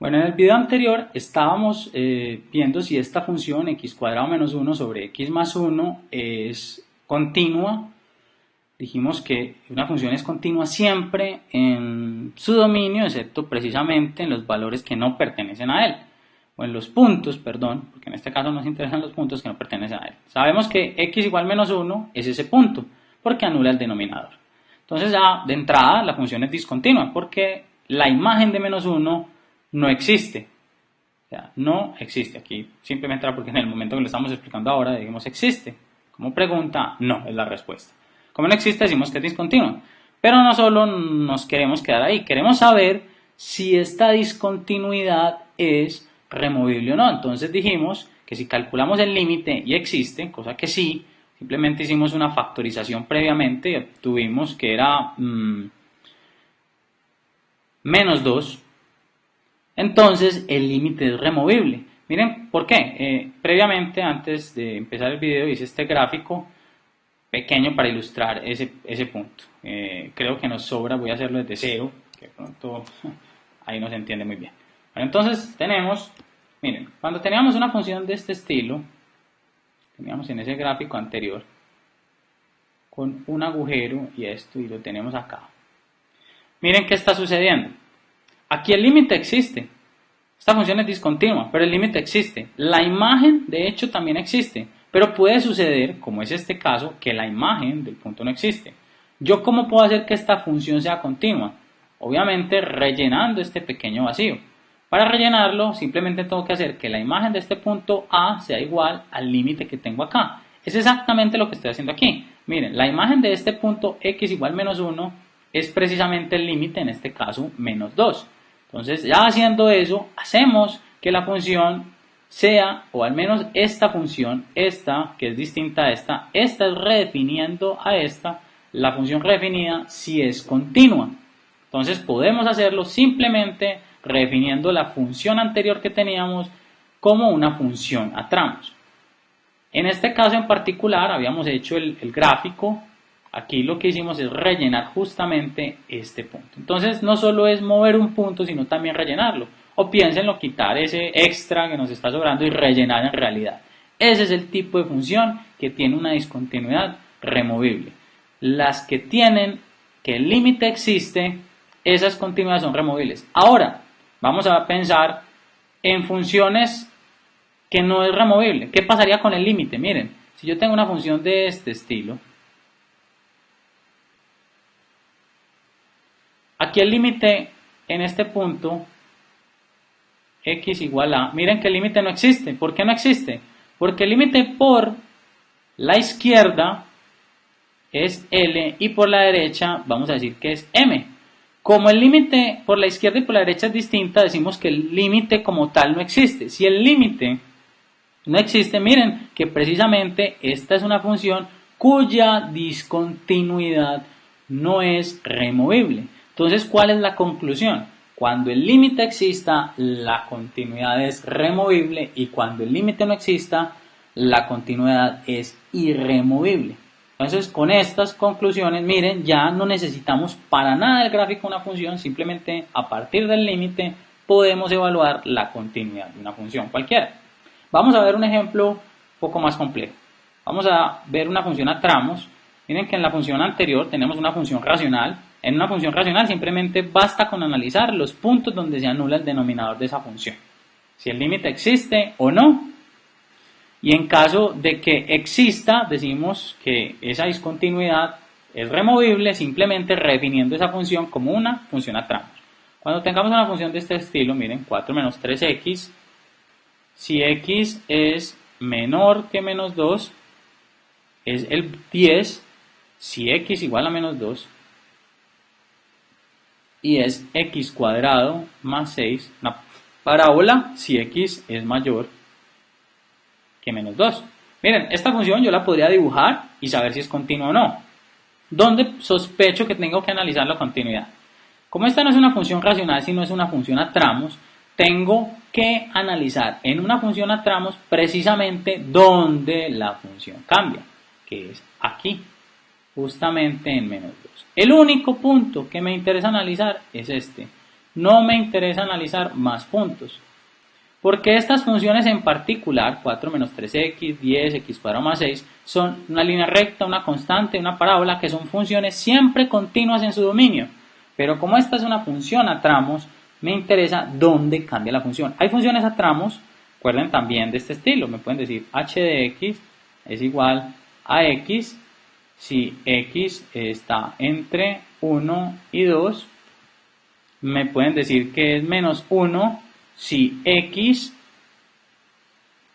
Bueno, en el video anterior estábamos viendo si esta función x cuadrado menos 1 sobre x más 1 es continua. Dijimos que una función es continua siempre en su dominio, excepto precisamente en los valores que no pertenecen a él. O en los puntos, perdón, porque en este caso nos interesan los puntos que no pertenecen a él. Sabemos que x igual menos 1 es ese punto, porque anula el denominador. Entonces ya de entrada la función es discontinua, porque la imagen de menos 1 no existe. O sea, no existe. Aquí simplemente era porque en el momento que lo estamos explicando ahora dijimos existe. Como pregunta, no es la respuesta. Como no existe, decimos que es discontinua. Pero no solo nos queremos quedar ahí, queremos saber si esta discontinuidad es removible o no. Entonces dijimos que si calculamos el límite y existe, cosa que sí, simplemente hicimos una factorización previamente y obtuvimos que era menos 2. Entonces el límite es removible. Miren por qué. Previamente, antes de empezar el video, hice este gráfico pequeño para ilustrar ese punto. Creo que nos sobra, voy a hacerlo desde cero, que de pronto ahí no se entiende muy bien. Bueno, entonces tenemos, miren, cuando teníamos una función de este estilo, teníamos en ese gráfico anterior, con un agujero y esto, y lo tenemos acá. Miren qué está sucediendo. Aquí el límite existe. Esta función es discontinua, pero el límite existe. La imagen, de hecho, también existe. Pero puede suceder, como es este caso, que la imagen del punto no existe. ¿Yo cómo puedo hacer que esta función sea continua? Obviamente rellenando este pequeño vacío. Para rellenarlo, simplemente tengo que hacer que la imagen de este punto A sea igual al límite que tengo acá. Es exactamente lo que estoy haciendo aquí. Miren, la imagen de este punto x igual menos 1 es precisamente el límite, en este caso, menos 2. Entonces, ya haciendo eso, hacemos que la función sea, o al menos esta función, esta, que es distinta a esta es redefiniendo a esta, la función redefinida, si es continua. Entonces, podemos hacerlo simplemente redefiniendo la función anterior que teníamos como una función a tramos. En este caso en particular, habíamos hecho el gráfico. Aquí lo que hicimos es rellenar justamente este punto. Entonces no solo es mover un punto, sino también rellenarlo. O piénsenlo, quitar ese extra que nos está sobrando y rellenar en realidad. Ese es el tipo de función que tiene una discontinuidad removible. Las que tienen que el límite existe, esas continuidades son removibles. Ahora, vamos a pensar en funciones que no es removible. ¿Qué pasaría con el límite? Miren, si yo tengo una función de este estilo, aquí el límite en este punto, x igual a, miren que el límite no existe. ¿Por qué no existe? Porque el límite por la izquierda es L y por la derecha vamos a decir que es M. Como el límite por la izquierda y por la derecha es distinta, decimos que el límite como tal no existe. Si el límite no existe, miren que precisamente esta es una función cuya discontinuidad no es removible. Entonces, ¿cuál es la conclusión? Cuando el límite exista, la continuidad es removible, y cuando el límite no exista, la continuidad es irremovible. Entonces, con estas conclusiones, miren, ya no necesitamos para nada el gráfico de una función, simplemente a partir del límite podemos evaluar la continuidad de una función cualquiera. Vamos a ver un ejemplo un poco más complejo. Vamos a ver una función a tramos. Miren que en la función anterior tenemos una función racional. En una función racional simplemente basta con analizar los puntos donde se anula el denominador de esa función. Si el límite existe o no. Y en caso de que exista, decimos que esa discontinuidad es removible simplemente redefiniendo esa función como una función a tramos. Cuando tengamos una función de este estilo, miren, 4 menos 3x, si x es menor que menos 2, es el 10, si x igual a menos 2, y es x cuadrado más 6, una parábola si x es mayor que menos 2. Miren, esta función yo la podría dibujar y saber si es continua o no. ¿Dónde sospecho que tengo que analizar la continuidad? Como esta no es una función racional, sino es una función a tramos, tengo que analizar en una función a tramos precisamente dónde la función cambia, que es aquí, justamente en menos 2. El único punto que me interesa analizar es este. no me interesa analizar más puntos. Porque estas funciones en particular, 4 menos 3x, 10, x cuadrado más 6, son una línea recta, una constante, una parábola, que son funciones siempre continuas en su dominio. Pero como esta es una función a tramos, me interesa dónde cambia la función. Hay funciones a tramos, recuerden también de este estilo, me pueden decir h de x es igual a x si x está entre 1 y 2. Me pueden decir que es menos 1 si x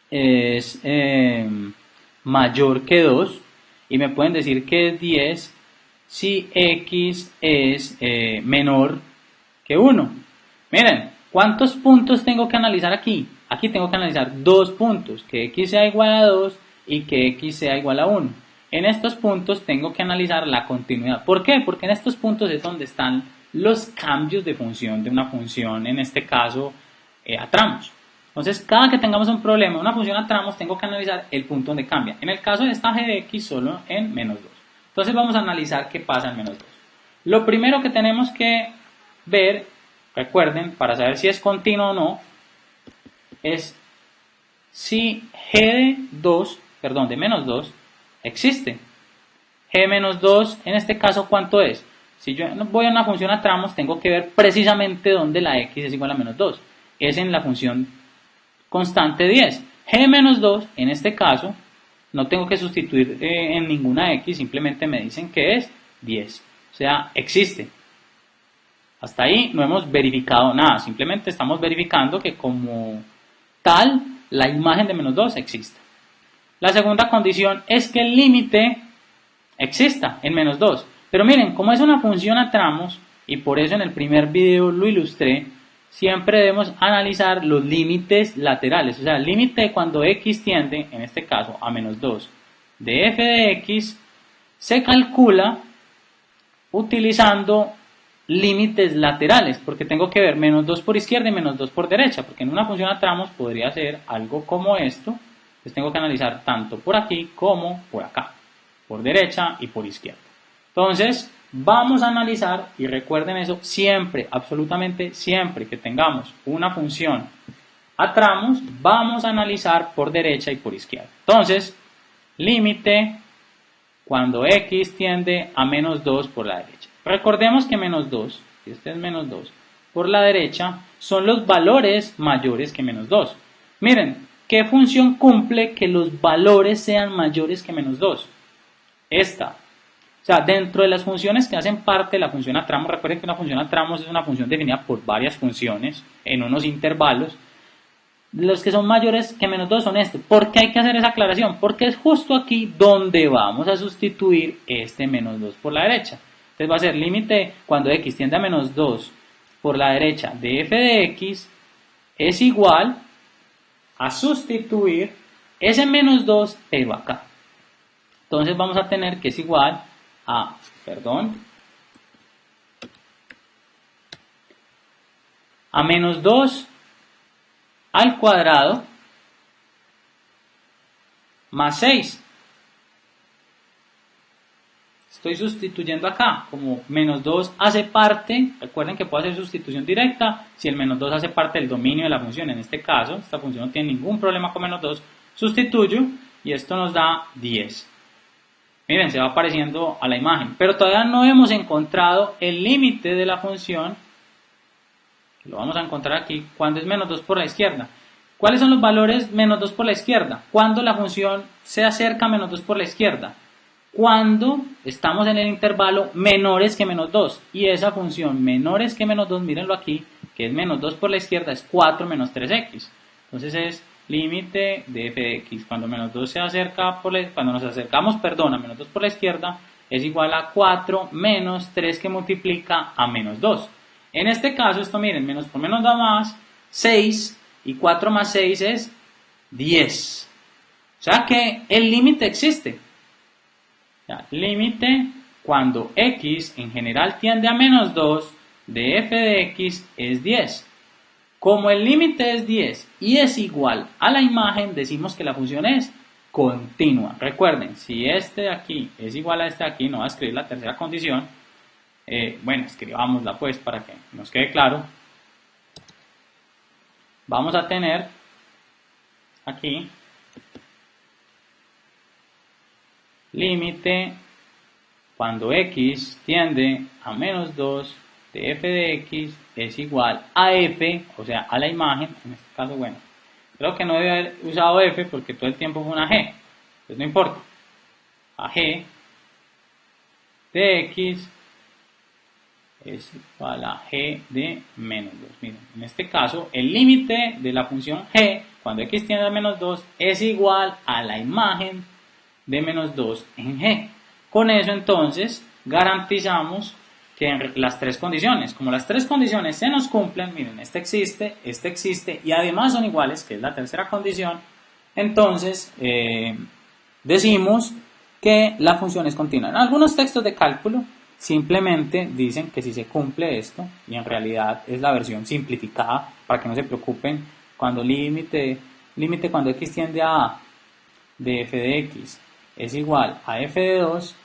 es mayor que 2, y me pueden decir que es 10 si x es menor que 1. Miren, ¿cuántos puntos tengo que analizar aquí? Aquí tengo que analizar 2 puntos, que x sea igual a 2 y que x sea igual a 1. En estos puntos tengo que analizar la continuidad. ¿Por qué? Porque en estos puntos es donde están los cambios de función de una función, en este caso a tramos. Entonces, cada que tengamos un problema, una función a tramos, tengo que analizar el punto donde cambia. En el caso de esta g de x, solo en menos 2. Entonces, vamos a analizar qué pasa en menos 2. Lo primero que tenemos que ver, recuerden, para saber si es continuo o no, es si g de menos 2 existe. G de menos 2, en este caso, ¿cuánto es? Si yo voy a una función a tramos, tengo que ver precisamente dónde la x es igual a menos 2. Es en la función constante 10. G de menos 2, en este caso, no tengo que sustituir en ninguna x, simplemente me dicen que es 10. O sea, existe. Hasta ahí no hemos verificado nada, simplemente estamos verificando que como tal, la imagen de menos 2 existe. La segunda condición es que el límite exista en menos 2. Pero miren, como es una función a tramos, y por eso en el primer video lo ilustré, siempre debemos analizar los límites laterales. O sea, el límite cuando x tiende, en este caso, a menos 2 de f de x, se calcula utilizando límites laterales, porque tengo que ver menos 2 por izquierda y menos 2 por derecha, porque en una función a tramos podría ser algo como esto. Entonces tengo que analizar tanto por aquí como por acá, por derecha y por izquierda. Entonces, vamos a analizar, y recuerden eso, siempre, absolutamente siempre que tengamos una función a tramos, vamos a analizar por derecha y por izquierda. Entonces, límite cuando x tiende a menos 2 por la derecha. Recordemos que menos 2, si este es menos 2, por la derecha son los valores mayores que menos 2. Miren, ¿qué función cumple que los valores sean mayores que menos 2? Esta. O sea, dentro de las funciones que hacen parte de la función a tramos, recuerden que una función a tramos es una función definida por varias funciones en unos intervalos. Los que son mayores que menos 2 son estos. ¿Por qué hay que hacer esa aclaración? Porque es justo aquí donde vamos a sustituir este menos 2 por la derecha. Entonces va a ser límite cuando x tiende a menos 2 por la derecha de f de x es igual a sustituir ese menos 2 pero acá. Entonces vamos a tener que es igual a, a menos 2 al cuadrado más 6. Estoy sustituyendo acá, como menos 2 hace parte, recuerden que puedo hacer sustitución directa, si el menos 2 hace parte del dominio de la función, en este caso, esta función no tiene ningún problema con menos 2, sustituyo y esto nos da 10. Miren, se va apareciendo a la imagen, pero todavía no hemos encontrado el límite de la función, lo vamos a encontrar aquí, cuando es menos 2 por la izquierda. ¿Cuáles son los valores menos 2 por la izquierda? Cuando la función se acerca a menos 2 por la izquierda. Cuando estamos en el intervalo menores que menos 2. Y esa función menores que menos 2, mírenlo aquí, que es menos 2 por la izquierda, es 4 menos 3x. Entonces es límite de f de x. Cuando menos 2 se acerca cuando nos acercamos, a menos 2 por la izquierda, es igual a 4 menos 3 que multiplica a menos 2. En este caso, esto miren, menos por menos da más 6 y 4 más 6 es 10. O sea que el límite existe. Límite cuando x en general tiende a menos 2 de f de x es 10. Como el límite es 10 y es igual a la imagen, decimos que la función es continua. Recuerden, si este de aquí es igual a este de aquí, no va a escribir la tercera condición. Bueno, escribámosla pues para que nos quede claro. vamos a tener aquí límite cuando x tiende a menos 2 de f de x es igual a f, o sea, a la imagen, en este caso, bueno, creo que no debe haber usado f porque todo el tiempo fue una g, entonces no importa, a g de x es igual a g de menos 2. Miren, en este caso, el límite de la función g, cuando x tiende a menos 2, es igual a la imagen de menos 2 en g. Con eso, entonces, garantizamos que en las tres condiciones, como las tres condiciones se nos cumplen, miren, este existe y además son iguales, que es la tercera condición, entonces decimos que la función es continua. En algunos textos de cálculo simplemente dicen que si se cumple esto, y en realidad es la versión simplificada para que no se preocupen, cuando límite cuando x tiende a a de f de x es igual a f de 2,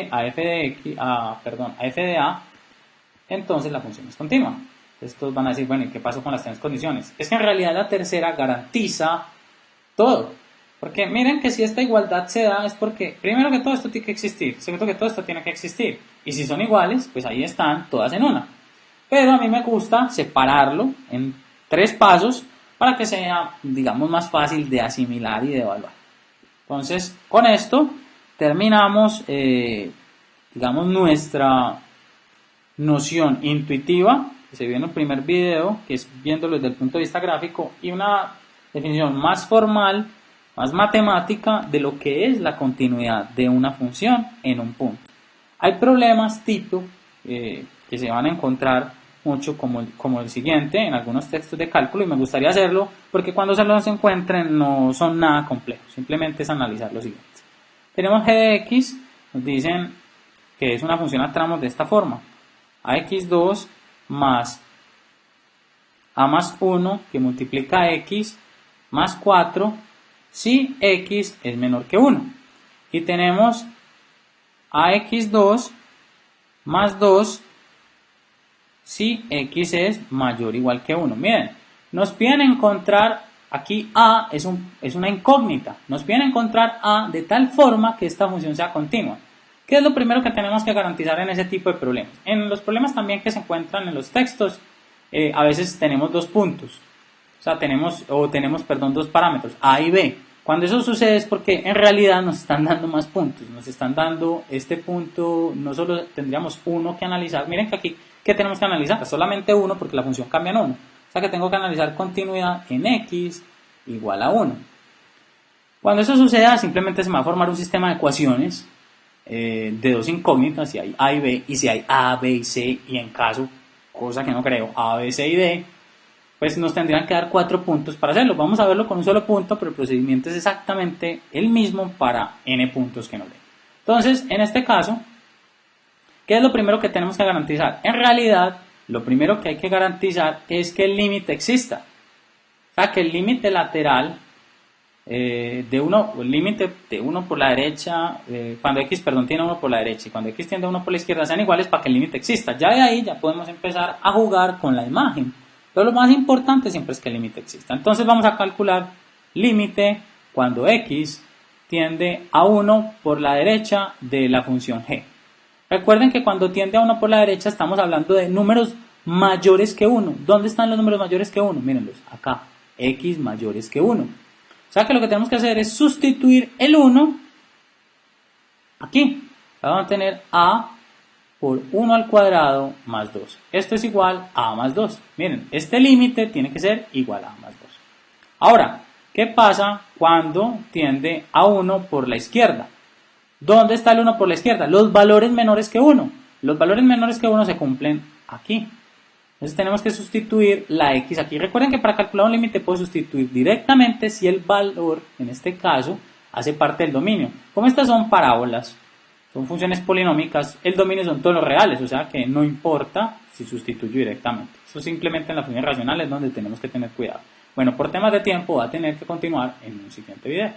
a f de a, entonces la función es continua. Estos van a decir, bueno, ¿y qué pasó con las tres condiciones? Es que en realidad la tercera garantiza todo. Porque miren que si esta igualdad se da es porque, primero que todo esto tiene que existir, segundo que todo esto tiene que existir. Y si son iguales, pues ahí están todas en una. Pero a mí me gusta separarlo en tres pasos para que sea, digamos, más fácil de asimilar y de evaluar. Entonces, con esto terminamos, digamos, nuestra noción intuitiva, que se vio en el primer video, que es viéndolo desde el punto de vista gráfico, y una definición más formal, más matemática de lo que es la continuidad de una función en un punto. Hay problemas tipo que se van a encontrar mucho como el siguiente en algunos textos de cálculo, y me gustaría hacerlo porque cuando se los encuentren no son nada complejos, simplemente es analizar lo siguiente. Tenemos g de x, nos dicen que es una función a tramos de esta forma, ax2 más a más 1 que multiplica a x más 4 si x es menor que 1. Y tenemos ax2 más 2 si x es mayor o igual que 1. Miren, nos piden encontrar, aquí a es una incógnita, nos piden encontrar a de tal forma que esta función sea continua. ¿Qué es lo primero que tenemos que garantizar en ese tipo de problemas? En los problemas también que se encuentran en los textos, a veces tenemos dos puntos, o sea, tenemos dos parámetros, a y b. Cuando eso sucede es porque en realidad nos están dando más puntos, nos están dando este punto, no solo tendríamos uno que analizar, miren que aquí, ¿qué tenemos que analizar? Solamente uno porque la función cambia en 1, o sea que tengo que analizar continuidad en x igual a 1. Cuando eso suceda simplemente se me va a formar un sistema de ecuaciones de dos incógnitas, si hay a y b, y si hay a, b y c, y en caso, cosa que no creo, a, b, c y d, pues nos tendrían que dar 4 puntos para hacerlo. Vamos a verlo con un solo punto, pero el procedimiento es exactamente el mismo para n puntos que nos den. Entonces, en este caso, ¿qué es lo primero que tenemos que garantizar? En realidad, lo primero que hay que garantizar es que el límite exista. O sea, que el límite lateral el límite de 1 por la derecha, cuando x tiene 1 por la derecha y cuando x tiende a 1 por la izquierda sean iguales para que el límite exista. Ya de ahí ya podemos empezar a jugar con la imagen. Pero lo más importante siempre es que el límite exista. Entonces vamos a calcular límite cuando x tiende a 1 por la derecha de la función g. Recuerden que cuando tiende a 1 por la derecha estamos hablando de números mayores que 1. ¿Dónde están los números mayores que 1? Mírenlos, acá, x mayores que 1. O sea que lo que tenemos que hacer es sustituir el 1 aquí. Vamos a tener a por 1 al cuadrado más 2. Esto es igual a más 2. Miren, este límite tiene que ser igual a más 2. Ahora, ¿qué pasa cuando tiende a 1 por la izquierda? ¿Dónde está el 1 por la izquierda? Los valores menores que 1. Los valores menores que 1 se cumplen aquí. Entonces tenemos que sustituir la x aquí. Recuerden que para calcular un límite puedo sustituir directamente si el valor, en este caso, hace parte del dominio. Como estas son parábolas, son funciones polinómicas, el dominio son todos los reales, o sea que no importa si sustituyo directamente. Eso simplemente en las funciones racionales es donde tenemos que tener cuidado. Bueno, por temas de tiempo voy a tener que continuar en un siguiente video.